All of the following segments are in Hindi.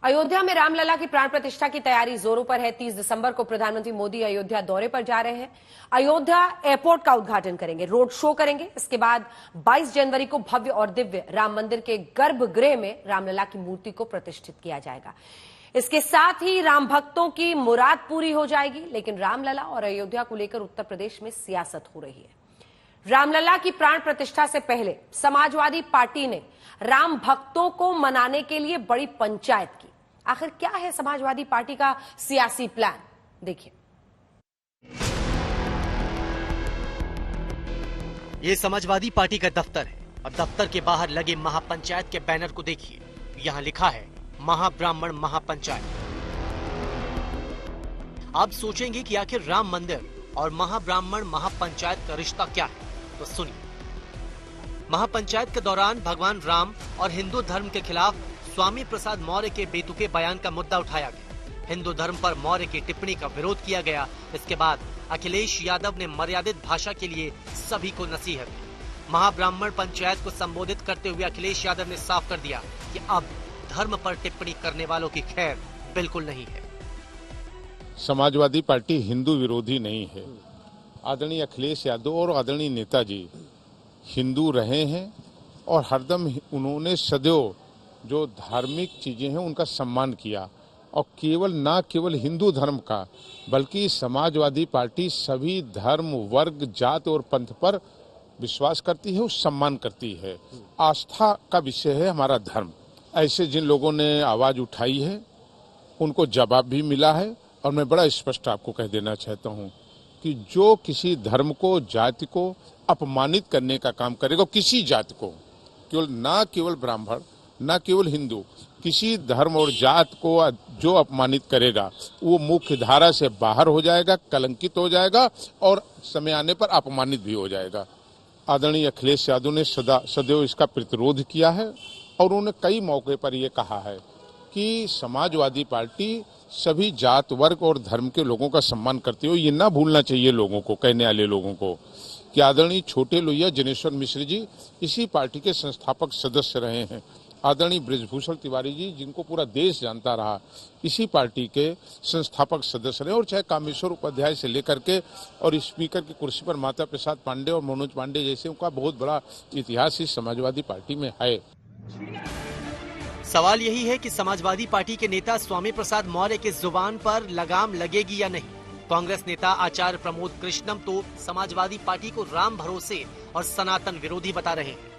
अयोध्या में रामलला की प्राण प्रतिष्ठा की तैयारी जोरों पर है। 30 दिसंबर को प्रधानमंत्री मोदी अयोध्या दौरे पर जा रहे हैं। अयोध्या एयरपोर्ट का उद्घाटन करेंगे, रोड शो करेंगे। इसके बाद 22 जनवरी को भव्य और दिव्य राम मंदिर के गर्भगृह में रामलला की मूर्ति को प्रतिष्ठित किया जाएगा। इसके साथ ही राम भक्तों की मुराद पूरी हो जाएगी। लेकिन रामलला और अयोध्या को लेकर उत्तर प्रदेश में सियासत हो रही है। रामलला की प्राण प्रतिष्ठा से पहले समाजवादी पार्टी ने राम भक्तों को मनाने के लिए बड़ी पंचायत की। आखिर क्या है समाजवादी पार्टी का सियासी प्लान, देखिए। ये समाजवादी पार्टी का दफ्तर है और दफ्तर के बाहर लगे महापंचायत के बैनर को देखिए। यहाँ लिखा है महाब्राह्मण महापंचायत। आप सोचेंगे कि आखिर राम मंदिर और महाब्राह्मण महापंचायत का रिश्ता क्या है, तो सुनिए। महापंचायत के दौरान भगवान राम और हिंदू धर्म के खिलाफ स्वामी प्रसाद मौर्य के बेतुके बयान का मुद्दा उठाया गया। हिंदू धर्म पर मौर्य की टिप्पणी का विरोध किया गया। इसके बाद अखिलेश यादव ने मर्यादित भाषा के लिए सभी को नसीहत दी। महाब्राह्मण पंचायत को संबोधित करते हुए अखिलेश यादव ने साफ कर दिया कि अब धर्म पर टिप्पणी करने वालों की खैर बिल्कुल नहीं है। समाजवादी पार्टी हिंदू विरोधी नहीं है। आदरणीय अखिलेश यादव और आदरणीय नेताजी हिंदू रहे हैं और हरदम उन्होंने सदैव जो धार्मिक चीजें हैं उनका सम्मान किया और केवल हिंदू धर्म का बल्कि समाजवादी पार्टी सभी धर्म, वर्ग, जात और पंथ पर विश्वास करती है, उस सम्मान करती है। आस्था का विषय है हमारा धर्म। ऐसे जिन लोगों ने आवाज उठाई है उनको जवाब भी मिला है और मैं बड़ा स्पष्ट आपको कह देना चाहता हूं कि जो किसी धर्म को, जाति को अपमानित करने का काम करेगा, किसी जाति को, केवल ब्राह्मण, न केवल हिंदू, किसी धर्म और जात को जो अपमानित करेगा वो मुख्य धारा से बाहर हो जाएगा, कलंकित हो जाएगा और समय आने पर अपमानित भी हो जाएगा। आदरणीय अखिलेश यादव ने सदैव इसका प्रतिरोध किया है और उन्होंने कई मौके पर यह कहा है कि समाजवादी पार्टी सभी जात, वर्ग और धर्म के लोगों का सम्मान करती हो। ये ना भूलना चाहिए लोगों को, कहने वाले लोगों को, कि आदरणीय छोटे लोहिया जनेश्वर मिश्र जी इसी पार्टी के संस्थापक सदस्य रहे हैं। आदरणीय बृजभूषण तिवारी जी, जिनको पूरा देश जानता रहा, इसी पार्टी के संस्थापक सदस्य रहे। और चाहे कामेश्वर उपाध्याय से लेकर के और स्पीकर की कुर्सी पर माता प्रसाद पांडे और मनोज पांडे जैसे उनका बहुत बड़ा इतिहास इस समाजवादी पार्टी में है। सवाल यही है कि समाजवादी पार्टी के नेता स्वामी प्रसाद मौर्य के जुबान पर लगाम लगेगी या नहीं। कांग्रेस नेता आचार्य प्रमोद कृष्णम तो समाजवादी पार्टी को राम भरोसे और सनातन विरोधी बता रहे हैं।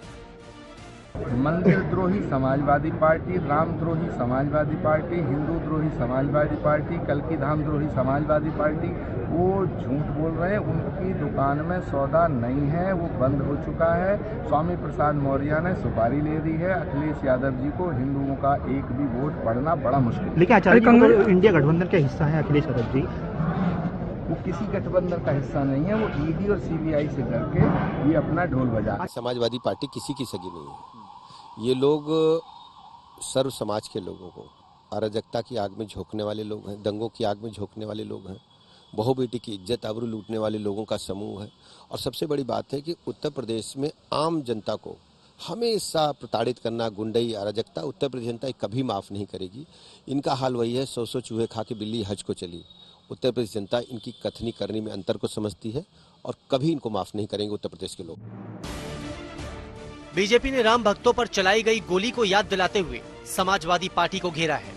मंदिर द्रोही समाजवादी पार्टी, राम द्रोही समाजवादी पार्टी, हिंदू द्रोही समाजवादी पार्टी, कल्की धाम द्रोही समाजवादी पार्टी, वो झूठ बोल रहे हैं। उनकी दुकान में सौदा नहीं है, वो बंद हो चुका है। स्वामी प्रसाद मौर्य ने सुपारी ले दी है। अखिलेश यादव जी को हिंदुओं का एक भी वोट पड़ना बड़ा मुश्किल। लेकिन आचार्य इंडिया गठबंधन का हिस्सा है अखिलेश यादव जी। वो किसी गठबंधन का हिस्सा नहीं है। वो ईडी और सीबीआई से करके ये अपना ढोल बजा। समाजवादी पार्टी किसी की सगी नहीं है। ये लोग सर्व समाज के लोगों को अराजकता की आग में झोंकने वाले लोग हैं, दंगों की आग में झोंकने वाले लोग हैं, बहु बेटी की इज्जत आबरू लूटने वाले लोगों का समूह है। और सबसे बड़ी बात है कि उत्तर प्रदेश में आम जनता को हमेशा प्रताड़ित करना, गुंडई, अराजकता उत्तर प्रदेश जनता कभी माफ़ नहीं करेगी। इनका हाल वही है, 100 चूहे खा के बिल्ली हज को चली। उत्तर प्रदेश जनता इनकी कथनी करनी में अंतर को समझती है और कभी इनको माफ़ नहीं करेंगे उत्तर प्रदेश के लोग। बीजेपी ने राम भक्तों पर चलाई गई गोली को याद दिलाते हुए समाजवादी पार्टी को घेरा है।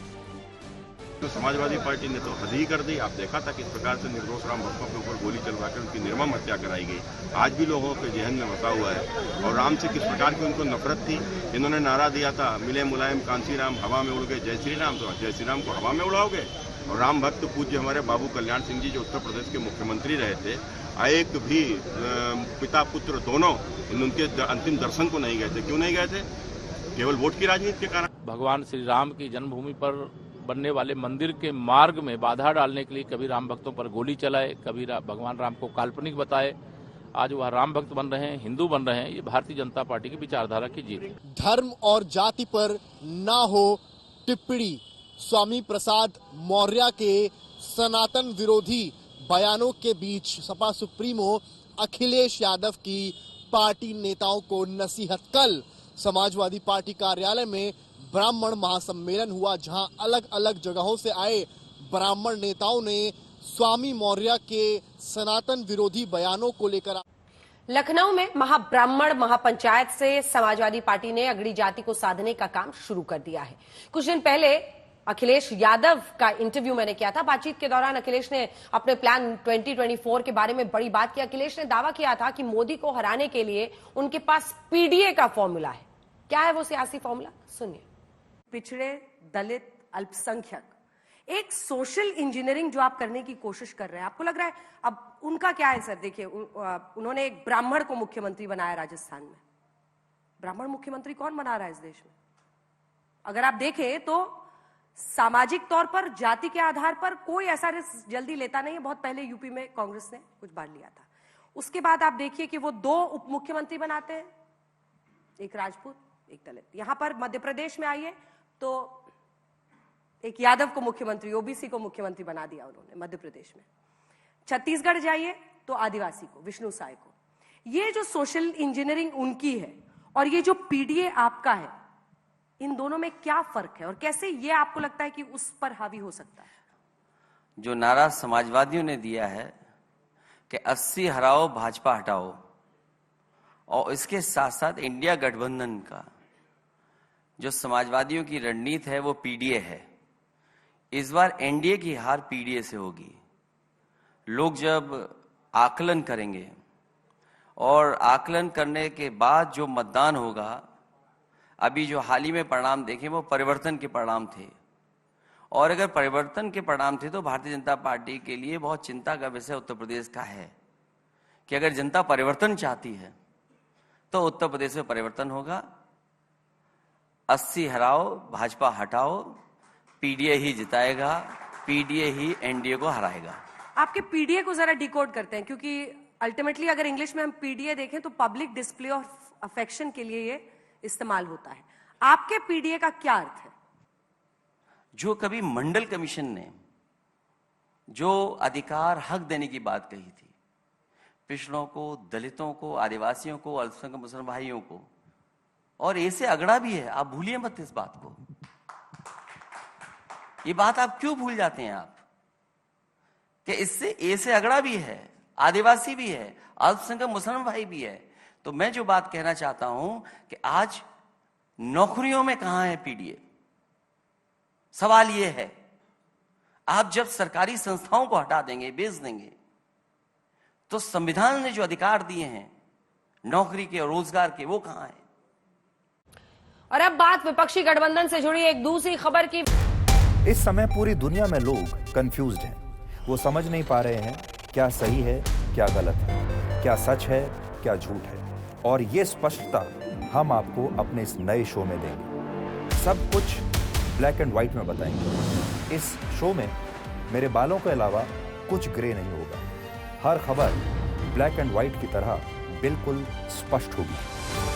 तो समाजवादी पार्टी ने तो हद ही कर दी। आप देखा था किस प्रकार से निर्दोष राम भक्तों के ऊपर गोली चलवाकर उनकी निर्मम हत्या कराई गई। आज भी लोगों के जहन में बसा हुआ है। और राम से किस प्रकार की उनको नफरत थी। इन्होंने नारा दिया था, मिले मुलायम कांसी राम, हवा में उड़ गए जय श्री राम। तो जय श्री राम को हवा में उड़ाओगे। और राम भक्त पूज्य हमारे बाबू कल्याण सिंह जी जो उत्तर प्रदेश के मुख्यमंत्री रहे थे, एक भी पिता पुत्र दोनों उनके अंतिम दर्शन को नहीं गए थे। क्यों नहीं गए थे? केवल वोट की राजनीति के कारण। भगवान श्री राम की जन्मभूमि पर बनने वाले मंदिर के मार्ग में बाधा डालने के लिए कभी राम भक्तों पर गोली चलाए, कभी भगवान राम को काल्पनिक बताए। आज वह राम भक्त बन रहे हैं, हिंदू बन रहे हैं। ये भारतीय जनता पार्टी की विचारधारा की जीत है। धर्म और जाति पर ना हो टिप्पणी, स्वामी प्रसाद मौर्य के सनातन विरोधी बयानों के बीच सपा सुप्रीमो अखिलेश यादव की पार्टी नेताओं को नसीहत। कल समाजवादी पार्टी कार्यालय में ब्राह्मण महासम्मेलन हुआ, जहां अलग अलग जगहों से आए ब्राह्मण नेताओं ने स्वामी मौर्य के सनातन विरोधी बयानों को लेकर लखनऊ में महाब्राह्मण महापंचायत से समाजवादी पार्टी ने अगड़ी जाति को साधने का काम शुरू कर दिया है। कुछ दिन पहले अखिलेश यादव का इंटरव्यू मैंने किया था। बातचीत के दौरान अखिलेश ने अपने प्लान 2024 के बारे में बड़ी बात की। अखिलेश ने दावा किया था कि मोदी को हराने के लिए उनके पास पीडीए का फॉर्मूला है। क्या है वो सियासी फॉर्मूला, सुनिए। पिछड़े, दलित, अल्पसंख्यक, एक सोशल इंजीनियरिंग जो आप करने की कोशिश कर रहे हैं, आपको लग रहा है अब उनका क्या है? सर देखिए, उन्होंने एक ब्राह्मण को मुख्यमंत्री बनाया राजस्थान में। ब्राह्मण मुख्यमंत्री कौन बना रहा है इस देश में? अगर आप देखें तो सामाजिक तौर पर, जाति के आधार पर कोई ऐसा रिस्क जल्दी लेता नहीं है। बहुत पहले यूपी में कांग्रेस ने कुछ बार लिया था। उसके बाद आप देखिए कि वो 2 उप मुख्यमंत्री बनाते हैं, एक राजपूत, एक दलित। यहां पर मध्य प्रदेश में आइए तो एक यादव को मुख्यमंत्री, ओबीसी को मुख्यमंत्री बना दिया उन्होंने मध्य प्रदेश में। छत्तीसगढ़ जाइए तो आदिवासी को, विष्णु साय को। ये जो सोशल इंजीनियरिंग उनकी है और ये जो पीडीए आपका है, इन दोनों में क्या फर्क है और कैसे ये आपको लगता है कि उस पर हावी हो सकता है? जो नारा समाजवादियों ने दिया है कि 80 हराओ भाजपा हटाओ, और इसके साथ साथ इंडिया गठबंधन का जो समाजवादियों की रणनीति है वो पीडीए है। इस बार एनडीए की हार पीडीए से होगी। लोग जब आकलन करेंगे और आकलन करने के बाद जो मतदान होगा, अभी जो हाल ही में परिणाम देखें वो परिवर्तन के परिणाम थे, और अगर परिवर्तन के परिणाम थे तो भारतीय जनता पार्टी के लिए बहुत चिंता का विषय उत्तर प्रदेश का है कि अगर जनता परिवर्तन चाहती है तो उत्तर प्रदेश में परिवर्तन होगा। 80 हराओ भाजपा हटाओ, पीडीए ही जिताएगा, पीडीए ही एनडीए को हराएगा। आपके पीडीए को जरा डिकोड करते हैं, क्योंकि अल्टीमेटली अगर इंग्लिश में हम पीडीए देखें तो पब्लिक डिस्प्ले ऑफ अफेक्शन के लिए ये इस्तेमाल होता है। आपके पीडीए का क्या अर्थ है? जो कभी मंडल कमीशन ने जो अधिकार हक देने की बात कही थी, पिछड़ों को, दलितों को, आदिवासियों को, अल्पसंख्यक मुसलमान भाइयों को, और ऐसे अगड़ा भी है, आप भूलिए मत इस बात को। ये बात आप क्यों भूल जाते हैं आप कि इससे ऐसे अगड़ा भी है, आदिवासी भी है, अल्पसंख्यक मुसलमान भाई भी है। तो मैं जो बात कहना चाहता हूं कि आज नौकरियों में कहां है पीडीए? सवाल यह है, आप जब सरकारी संस्थाओं को हटा देंगे, बेच देंगे, तो संविधान ने जो अधिकार दिए हैं नौकरी के और रोजगार के, वो कहां है? और अब बात विपक्षी गठबंधन से जुड़ी एक दूसरी खबर की। इस समय पूरी दुनिया में लोग कंफ्यूज्ड हैं। वो समझ नहीं पा रहे हैं क्या सही है, क्या गलत है, क्या सच है, क्या झूठ है। और ये स्पष्टता हम आपको अपने इस नए शो में देंगे। सब कुछ ब्लैक एंड व्हाइट में बताएंगे। इस शो में मेरे बालों के अलावा कुछ ग्रे नहीं होगा। हर खबर ब्लैक एंड व्हाइट की तरह बिल्कुल स्पष्ट होगी।